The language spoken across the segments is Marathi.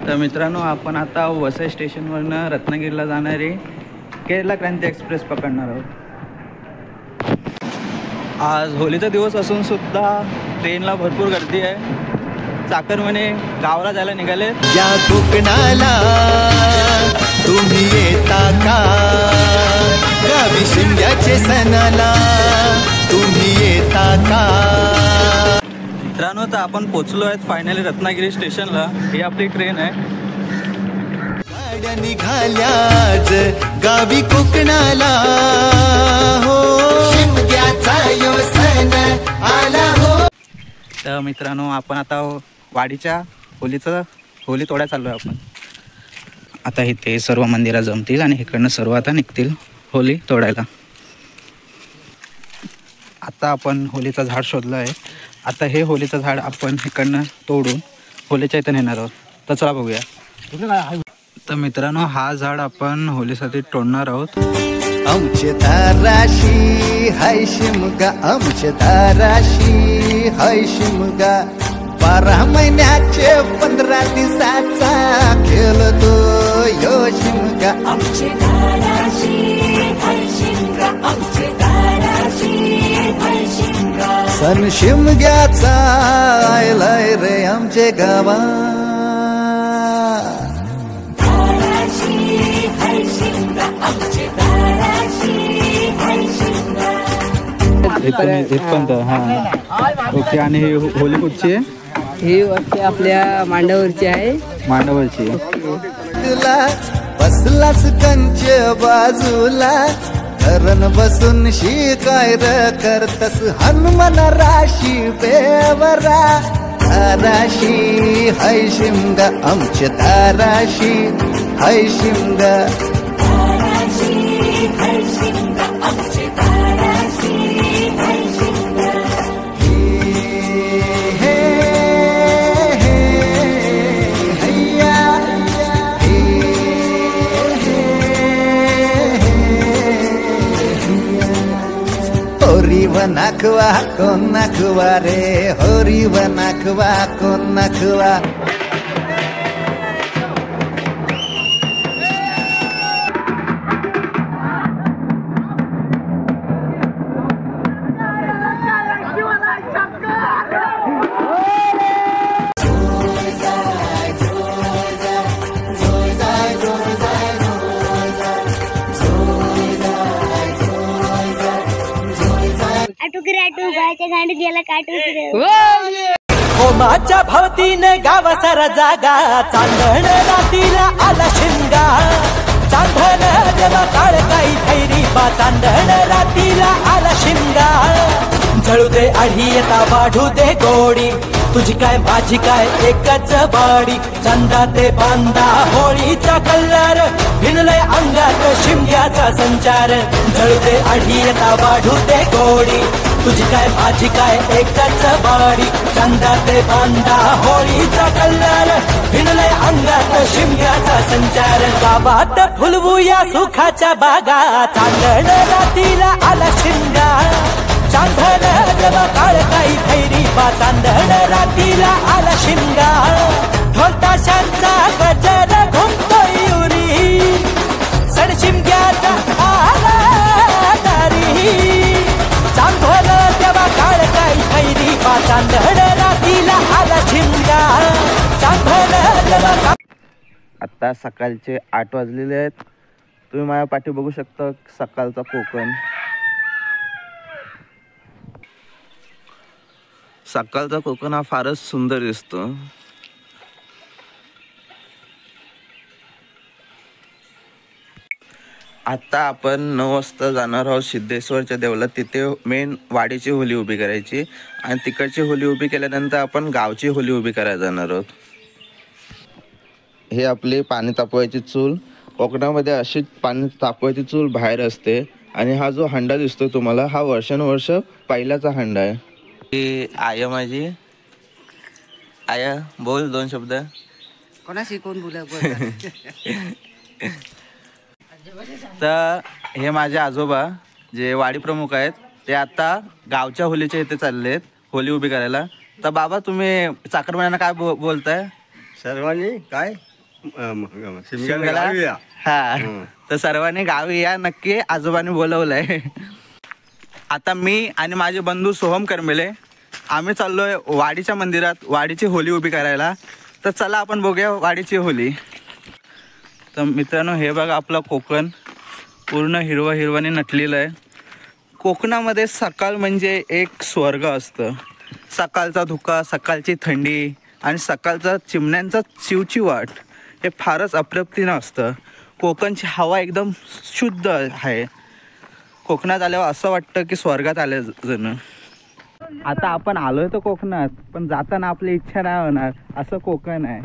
तर मित्रांनो, आपण आता वसई स्टेशनवरनं रत्नागिरीला जाणारी केरला क्रांती एक्सप्रेस पकडणार आहोत. आज होलीचा दिवस असून सुद्धा ट्रेनला भरपूर गर्दी आहे. चाकरमाने गावाला जायला निघाले. या कोकणाला तुम्ही येता का? गावी शिमग्याचे सणाला तुम्ही येता का? मित्रांनो, तर आपण पोचलो आहेत फायनली रत्नागिरी स्टेशनला. ही आपली ट्रेन आहे. गाड्या निघाल्याच गावी कोकणाला हो, शिमग्याचा यो सण आला हो. तर मित्रांनो, आपण आता वाडीच्या होली तोड्या चाललो आहे आपण. आता इथे सर्व मंदिरं जमतील आणि इकडनं सर्व आता निघतील होली तोडायला. आता आपण होलीचं झाड शोधलं आहे. आता हे होलीचं झाड आपण इकडनं तोडून होलीच्या इथं नेणार आहोत. तर चला बघूया. तर मित्रांनो, हा झाड आपण होलीसाठी तोडणार आहोत. आमचे दाराशी हाय शिमगा, आमचे दाराशी हाय शिमगा, 12 महिन्याचे 15 दिवसाचा खेळतो यो शिमगा. आमचे दाराशी हाय शिमगा, आमचे दाराशी हाय शिमगा. सण शिमग्याचा आयलाय रे आमचे गावा. दाराशी हाय शिमगा, आमचे दाराशी हाय शिमगा. इथपर्यंत. हां, ओके. आणि ही होली कुठची आहे? ही वरती आपल्या मांडावरची आहे. मांडवरची. तुला बसलास कंच बाजूला, धरण बसून शिकाय करतस हनुमान राशी बेवरा. दाराशी हाय शिमगा, आमच्या दाराशी हाय शिमगा. दाराशी हाय शिमगा, आमचे दाराशी हाय शिमगा. होरी व नाखवा कोण नाखवा रे, होरी व नाखवा कोण नाखवा. होमाच्या भवतीने गाव सारा जागा, चांदण रातीला आला शिमगा. चांदण जेव्हा काळ काही खैरी बा, चांदण रातीला आला शिमगा. जळू दे आढी येता वाढू दे गोडी, तुझी काय माझी काय एकच बाडी. चंदा ते बांधा होळीचा कल्लार, भिनलय अंगात शिमग्याचा संचार. जळू दे आढी येता वाढू दे गोडी, तुझी काय माझी काय एकच बाडी. चंदा ते बांधा होळीचा कल्लार, भिनलय अंगात शिमग्याचा संचार. गावात फुलवूया सुखाच्या बागा, चांदण रातीला आला शिमगा. चांदण जेव्हा काळ काही खैरी बा, चांदण रातीला आला शिमगा. ढोल ताशांचा गजर घुमतोय उरी, सण शिमग्याचा आला दारी. चांदण जेव्हा काळ काही खैरी बा, चांदण रातीला आला शिमगा. चांदण जेव्हा. आत्ता सकाळचे 8 वाजलेले आहेत. तुम्ही माझ्या पाठी बघू शकता सकाळचा कोकण. सकाळचा कोकण हा फारच सुंदर दिसतो. आता आपण 9 वाजता जाणार आहोत सिद्धेश्वरच्या देवळात. तिथे मेन वाडीची होली उभी करायची आणि तिकडची होली उभी केल्यानंतर आपण गावची होली उभी करायला जाणार आहोत. हे आपली पाणी तापवायची चूल. कोकणामध्ये अशी पाणी तापवायची चूल बाहेर असते. आणि हा जो हंडा दिसतो तुम्हाला, हा वर्षानुवर्ष पहिल्याचा हंडा आहे. ही आया माझी. आया, बोल 2 शब्द. कोणाशी कोण बोला. तर हे माझे आजोबा जे वाडी प्रमुख आहेत, ते आता गावच्या होलीच्या इथे चालले आहेत होली उभी करायला. तर बाबा, तुम्ही चाकरमान्यांना काय बोलताय? सर्वांनी काय शिमग्याला हा तर सर्वांनी गावी या नक्की. आजोबांनी बोलवलंय. आता मी आणि माझे बंधू सोहम करमेले आम्ही चाललोय वाडीच्या मंदिरात वाडीची होली उभी करायला. तर चला आपण बघूया वाडीची होली. तर मित्रांनो हे बघा आपलं कोकण पूर्ण हिरवं हिरवाने नटलेलं आहे. कोकणामध्ये सकाळ म्हणजे एक स्वर्ग असतं. सकाळचा धुका, सकाळची थंडी आणि सकाळचा चिमण्यांचा चिवचिवाट हे फारच अप्रतिम असतं. कोकणची हवा एकदम शुद्ध आहे. कोकणात आल्यावर असं वाटतं की स्वर्गात आले जण. आता आपण आलोय तर कोकणात, पण जाताना आपली इच्छा नाही होणार असं कोकण आहे.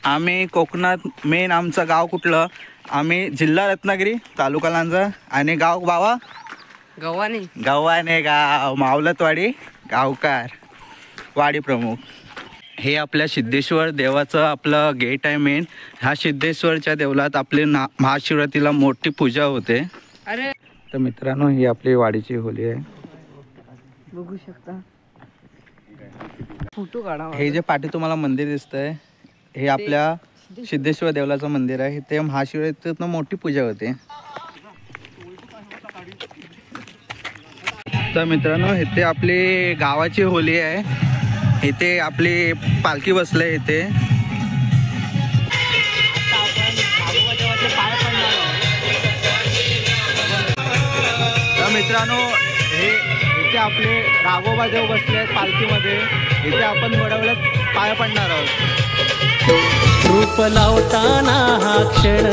आम्ही कोकणात मेन आमचं गाव कुठलं, आम्ही जिल्हा रत्नागिरी, तालुका लांजा आणि गाव बावा गव्हाणे गाव, मावलतवाडी, गावकार, वाडी प्रमुख. हे आपल्या सिद्धेश्वर देवाचं आपलं गेट आहे मेन. ह्या सिद्धेश्वरच्या देवळात आपली महाशिवरात्रीला मोठी पूजा होते. तर मित्रांनो ही आपली वाडीची होली आहे. बघू शकता फोटो काढा. हे जे पाठी तुम्हाला मंदिर दिसतंय हे आपल्या सिद्धेश्वर देवळाचं मंदिर आहे. ते महाशिवरात्रीत मोठी पूजा होते. तर मित्रांनो इथे आपली गावाची होली आहे. इथे आपली पालखी बसले इथे. तर मित्रांनो हे इथे आपले राघोबा देव बसले आहेत पालखीमध्ये. इथे आपण थोड्या वेळात पाय पडणार आहोत. रूप लावताना हा क्षण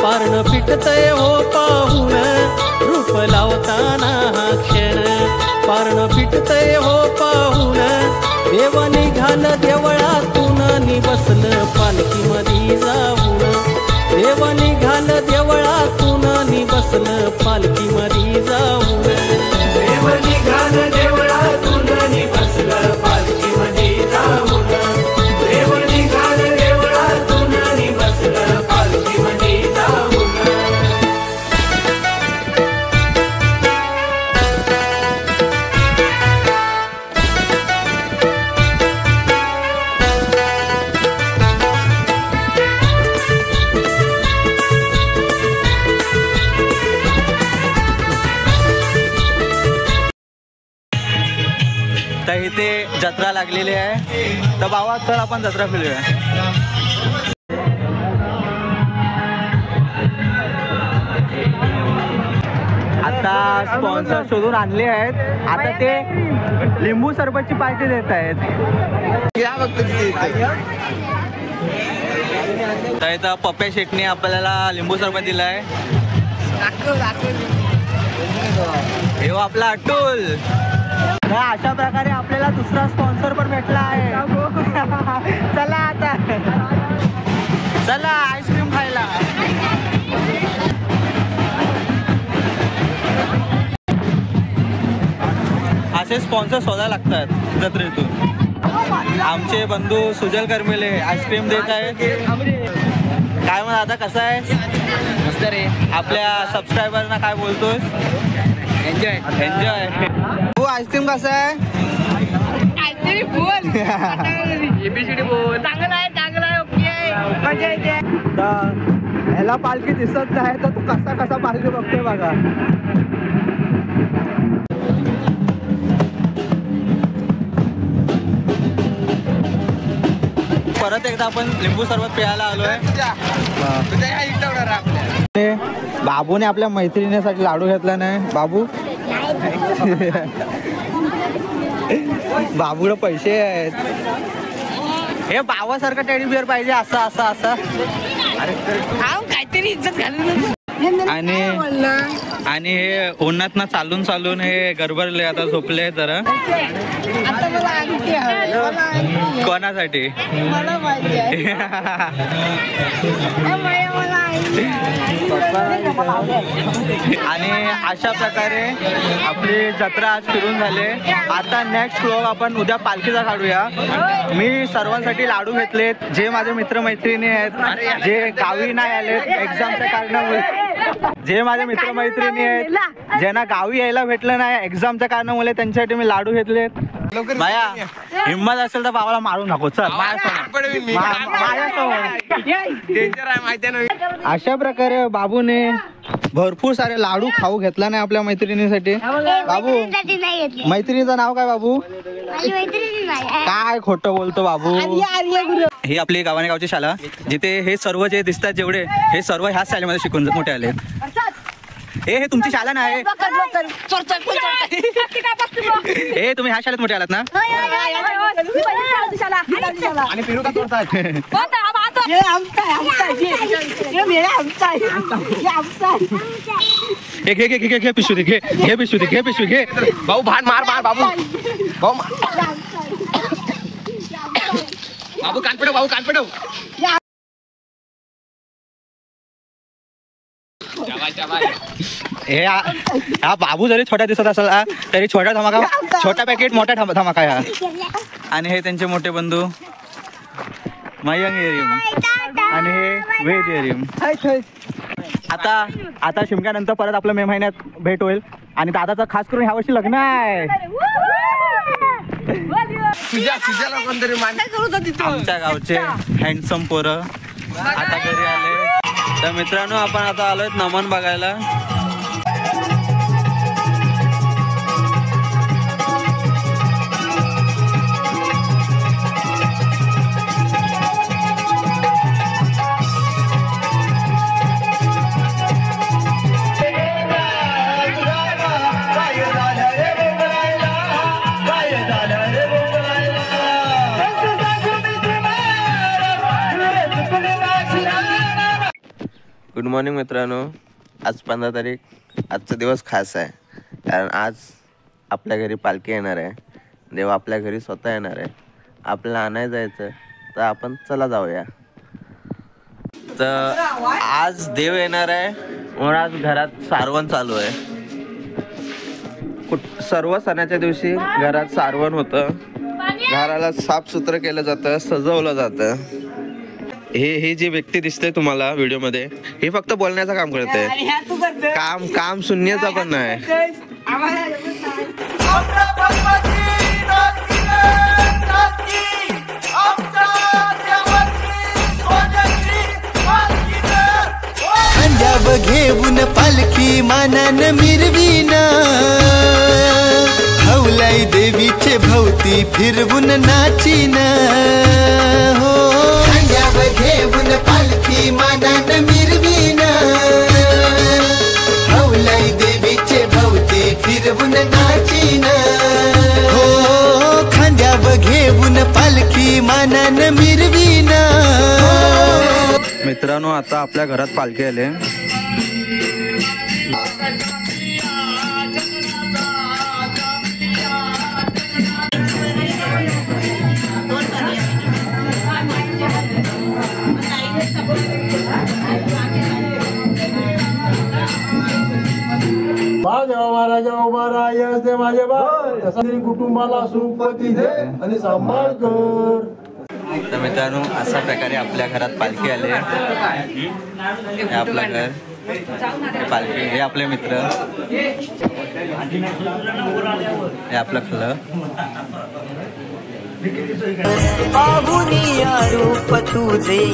पारण पिटतय हो पाहून. रूप लावताना हा क्षण पारण पिटतय हो पाहून. देव निघाल देवळातून नि बसलं पालखीमध्ये जाऊन. देव निघाल देवळातून नि बसलं पालखीमध्ये जाऊन. देव निघाल देवळातून नि बसलं पालखीमध्ये जाऊन. देव निघाल देवळातून नि बसलं पालखीमध्ये जाऊन. तर इथे जत्रा लागलेली आहे. तर बाबा चल आपण जत्रा फिरूया. आता स्पॉन्सर शोधून आणले आहेत. आता ते लिंबू सरबतची पार्टी देत आहेत. तर इथं पप्प्या शेटने आपल्याला लिंबू सरबत दिलाय. हे आपला अटूल. अशा प्रकारे आपल्याला दुसरा स्पॉन्सर पण भेटला आहे. चला आता चला आईस्क्रीम खायला. असे स्पॉन्सर शोधायला लागतात जत्रेतून. आमचे बंधू सुजल करमेले आईस्क्रीम देत आहेत. काय म्हणा आता कसं आहे? मस्त रे. आपल्या सबस्क्रायबरना काय बोलतोय? Enjoy enjoy. तू आईस्क्रीम कसं आहे? ह्याला पालखी दिसत नाही तर तू कसा कसा पालखी बघतोय बघा. परत एकदा आपण लिंबू सरबत प्यायला आलोय. बाबूने आपल्या मैत्रिणीसाठी लाडू घेतला नाही. बाबू बाबूला पैसे आहेत. हे बाबासारखं टेडी बिअर पाहिजे असं असं असं. काहीतरी इज्जत घालून. आणि हे उन्हात ना चालून चालून हे गरबरले. आता झोपले जरा. कोणासाठी? आणि अशा प्रकारे आपली जत्रा आज फिरून झाले. आता नेक्स्ट व्लॉग आपण उद्या पालखीचा काढूया. मी सर्वांसाठी लाडू घेतलेत. जे माझे मित्रमैत्रिणी आहेत जे गावी नाही आलेत एक्झामच्या कारणामुळे जे माझे मित्रमैत्रिणी आहेत ज्यांना गावी यायला भेटलं नाही एक्झामच्या कारणामुळे त्यांच्यासाठी मी लाडू घेतले. माया हिंमत असेल तर बाबाला मारू नको. चल अशा प्रकारे बाबूने भरपूर सारे लाडू खाऊ घेतला नाही आपल्या मैत्रिणीसाठी. बाबू मैत्रिणीचं नाव काय बाबू? काय खोटं बोलतो बाबू. ही आपली गावाची शाळा जिथे हे सर्व जे दिसतात जेवढे हे सर्व ह्याच शाळेमध्ये शिकून मोठे आले. हे तुमची शाळा नाही. हे तुम्ही ह्या शाळेत मोठे आलात ना. आणि फिरू का तोडतात. घे पिशवी घे घे पिशवी घे पिशवी घे. भाऊ भांड मार मार बाबू. भाऊ बाबू कानपडव भाऊ कानपडव. हे हा बाबू जरी छोटा दिसत असेल तरी छोटा धमाका छोटा पॅकेट मोठा धमाका ह्या. आणि हे त्यांचे मोठे बंधू मयंग एरियम आणि हे वेद एरियम. आता शिमग्यानंतर परत आपलं मे महिन्यात भेट होईल. आणि दादाचं खास करून ह्या वर्षी लग्न आहे. आमच्या गावचे हँडसम पोरं आता घरी आले. तर मित्रांनो आपण आता आलोय नमन बघायला. गुड मॉर्निंग मित्रांनो. आज 15 तारीख. आजचा दिवस खास आहे कारण आज आपल्या घरी पालखी येणार आहे. देव आपल्या घरी स्वतः येणार आहे. आपल्याला आणायला जायचं तर आपण चला जाऊया. तर आज देव येणार आहे म्हणून आज घरात सारवण चालू आहे. सर्व सणाच्या दिवशी घरात सारवण होतं. घराला साफसुथरं केलं जातं सजवलं जातं. हे जी व्यक्ती दिसते तुम्हाला व्हिडिओ मध्ये हे फक्त बोलण्याचं काम करते. काम शून्याचं पण नाही. अंजाब घेऊन पालखी मानान मिरवीना हौलाई देवीचे भोवती फिरवून नाचीन. हो अंजाब घेऊन पालखी मानान मिरवीन हौलाई देवीचे भोवती फिरवून नाचीन. हो खांद्याव घेऊन पालखी मानान मिरवीन. मित्रांनो आता आपल्या घरात पालखी आले. महाराजा उभा रायस दे माझे बाई कुटुंबाला सुखपती दे आणि सांभाळ कर. तर मित्रांनो अशा प्रकारे आपल्या घरात पालखी आले. हे आपलं घर हे पालखी हे आपले मित्र हे आपलं खलं. बाहुनिया रूप तुझे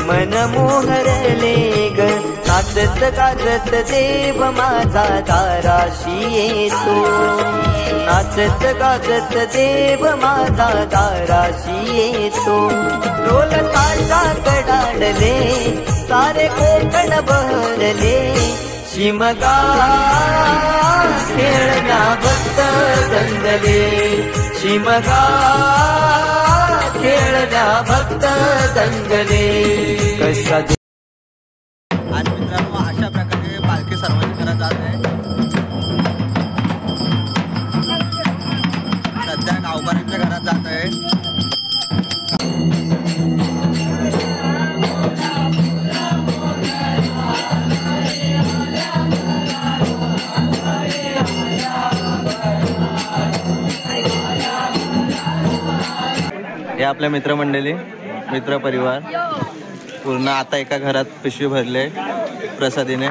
मन मोहरले ग. नाचत गाजत देव माझा दाराशी येतो. नाचत गाजत देव माझा दाराशी येतो. ढोल ताशा कडाडले सारे कोकण बहरले. शिमगा खेळण्या भक्त दंगले. शिमगा खेळण्या भक्त दंगले. कसा आणि मित्रांनो अशा प्रकारे पालखी सर्वांच्या घरात जात आहे. सध्या गावकऱ्यांच्या घरात जात आहे. हे आपल्या मित्रमंडळी मित्र परिवार पूर्ण आता एका घरात पिशवी भरले प्रसादीने.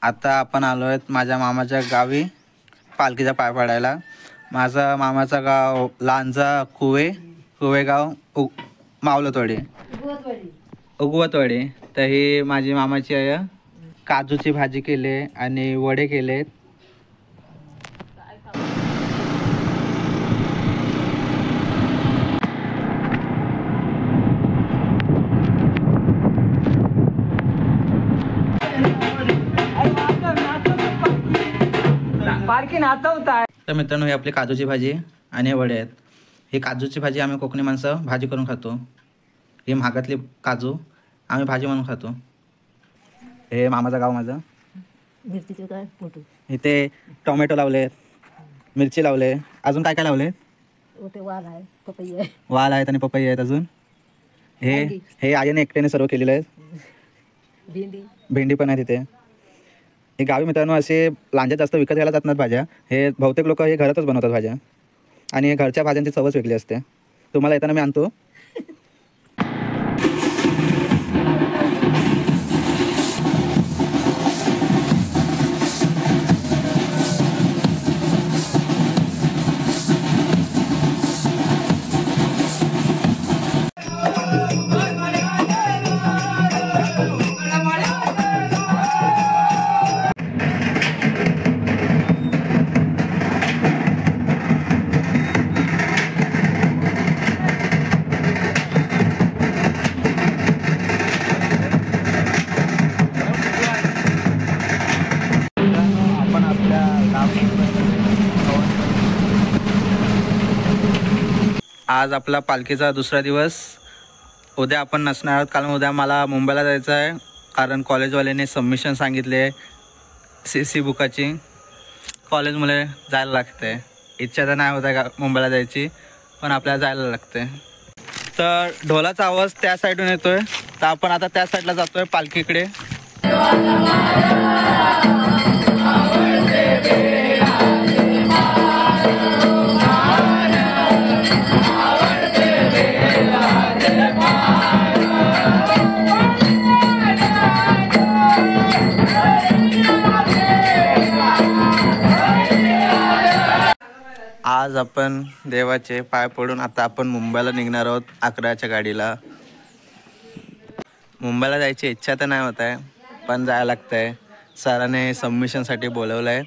आता आपण आलो आहेत माझ्या मामाच्या गावी पालखीचा पाय पडायला. माझा मामाचं गाव लांजा कुवेगाव मावलतवाडी उगवतवाडी. तर ही माझी मामाची आहे. काजूची भाजी केली आणि वडे केलेत. तर मित्रांनो, ही आपली काजूची भाजी आणि हे वडे आहेत. ही काजूची भाजी आम्ही कोकणी माणसं भाजी करून खातो. ही महागातली काजू आम्ही भाजी म्हणून खातो. हे मामाचं गाव माझं. मिरचीचे काय फोटो इथे टोमॅटो लावले, मिरची लावले, अजून काय काय लावले? ते वाल आहे, पपई आहे, वाल आहेत आणि पपई आहेत. अजून हे आईने एकट्याने सर्व केलेलं आहे. भेंडी पण आहे तिथे. हे गावी मित्रांनो असे लांजा जास्त विकत घ्यायला जात नाहीत भाज्या. हे बहुतेक लोक हे घरातच बनवतात भाज्या आणि घरच्या भाज्यांची चवच वेगळी असते. तुम्हाला येताना मी आणतो. आज आपला पालखीचा दुसरा दिवस. उद्या आपण नसणार आहोत कारण उद्या मला मुंबईला जायचं आहे. कारण कॉलेजवाल्याने सबमिशन सांगितले CC बुकाची. कॉलेजमुळे जायला लागते. इच्छा तर नाही होता का मुंबईला जायची, पण आपल्याला जायला लागते. तर ढोलाचा आवाज त्या साईडून येतोय. तर आपण आता त्या साईडला जातोय पालखीकडे. आज आपण देवाचे पाय पडून आता आपण मुंबईला निघणार आहोत 11च्या गाडीला. मुंबईला जायची इच्छा तर नाही होत आहे, पण जायला लागतं आहे. सरांनी सबमिशनसाठी बोलवलं आहे.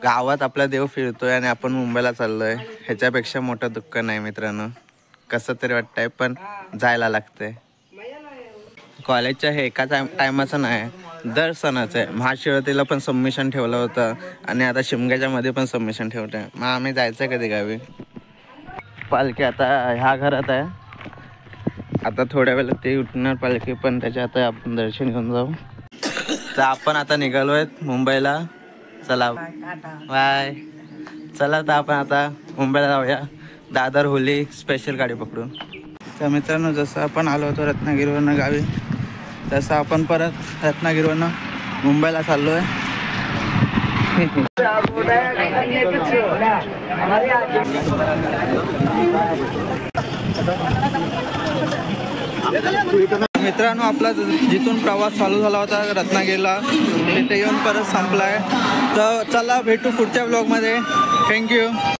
गावात आपला देव फिरतोय आणि आपण मुंबईला चाललो आहे. ह्याच्यापेक्षा मोठं दुःख नाही मित्रांनो. कसं तरी वाटतं आहे, पण जायला लागतं आहे. कॉलेजच्या हे एका टायमाचं नाही, दर सणाचं आहे. महाशिवरात्रीला पण सबमिशन ठेवलं होतं आणि आता शिमग्याच्यामध्ये पण सबमिशन ठेवलं आहे. मग आम्ही जायचं कधी गावी. पालखी आता ह्या घरात आहे. आता थोड्या वेळात ते उठणार पालखी, पण त्याच्या आता आपण दर्शन घेऊन जाऊ. तर आपण आता निघालो आहेत मुंबईला. चला बाय. चला तर आपण आता मुंबईला जाऊया दादर होली स्पेशल गाडी पकडून. तर मित्रांनो, जसं आपण आलो होतो रत्नागिरीवरनं गावी, तसं आपण परत रत्नागिरीवरनं मुंबईला चाललो आहे. मित्रांनो, आपला जिथून प्रवास चालू झाला होता रत्नागिरीला, तिथे येऊन परत संपलाय. तर चला भेटू पुढच्या ब्लॉगमध्ये. थँक्यू.